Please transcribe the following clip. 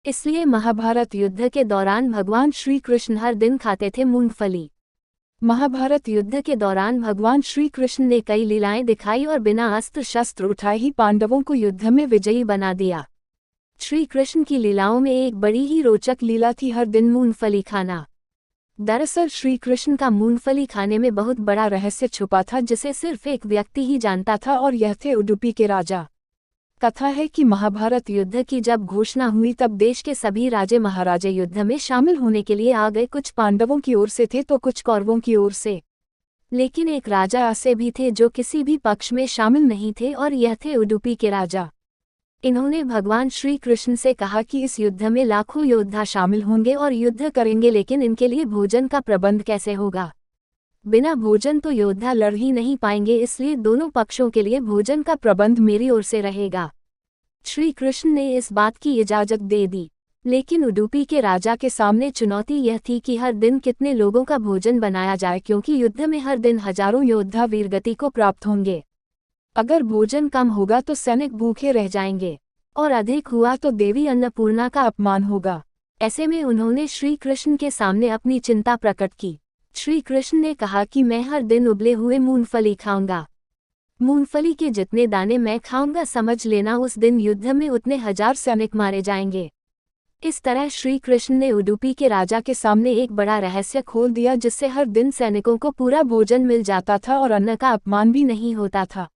इसलिए महाभारत युद्ध के दौरान भगवान श्री कृष्ण हर दिन खाते थे मूंगफली। महाभारत युद्ध के दौरान भगवान श्री कृष्ण ने कई लीलाएं दिखाई और बिना अस्त्र शस्त्र उठाए ही पांडवों को युद्ध में विजयी बना दिया। श्री कृष्ण की लीलाओं में एक बड़ी ही रोचक लीला थी हर दिन मूंगफली खाना। दरअसल श्री कृष्ण का मूंगफली खाने में बहुत बड़ा रहस्य छुपा था जिसे सिर्फ एक व्यक्ति ही जानता था और यह थे उडुपी के राजा। कथा है कि महाभारत युद्ध की जब घोषणा हुई तब देश के सभी राजे महाराजे युद्ध में शामिल होने के लिए आ गए। कुछ पांडवों की ओर से थे तो कुछ कौरवों की ओर से। लेकिन एक राजा ऐसे भी थे जो किसी भी पक्ष में शामिल नहीं थे और यह थे उडुपी के राजा। इन्होंने भगवान श्री कृष्ण से कहा कि इस युद्ध में लाखों योद्धा शामिल होंगे और युद्ध करेंगे, लेकिन इनके लिए भोजन का प्रबंध कैसे होगा। बिना भोजन तो योद्धा लड़ ही नहीं पाएंगे, इसलिए दोनों पक्षों के लिए भोजन का प्रबंध मेरी ओर से रहेगा। श्री कृष्ण ने इस बात की इजाजत दे दी, लेकिन उडुपी के राजा के सामने चुनौती यह थी कि हर दिन कितने लोगों का भोजन बनाया जाए, क्योंकि युद्ध में हर दिन हजारों योद्धा वीरगति को प्राप्त होंगे। अगर भोजन कम होगा तो सैनिक भूखे रह जाएंगे और अधिक हुआ तो देवी अन्नपूर्णा का अपमान होगा। ऐसे में उन्होंने श्री कृष्ण के सामने अपनी चिंता प्रकट की। श्री कृष्ण ने कहा कि मैं हर दिन उबले हुए मूंगफली खाऊंगा। मूंगफली के जितने दाने मैं खाऊंगा, समझ लेना उस दिन युद्ध में उतने हजार सैनिक मारे जाएंगे। इस तरह श्री कृष्ण ने उडुपी के राजा के सामने एक बड़ा रहस्य खोल दिया, जिससे हर दिन सैनिकों को पूरा भोजन मिल जाता था और अन्न का अपमान भी नहीं होता था।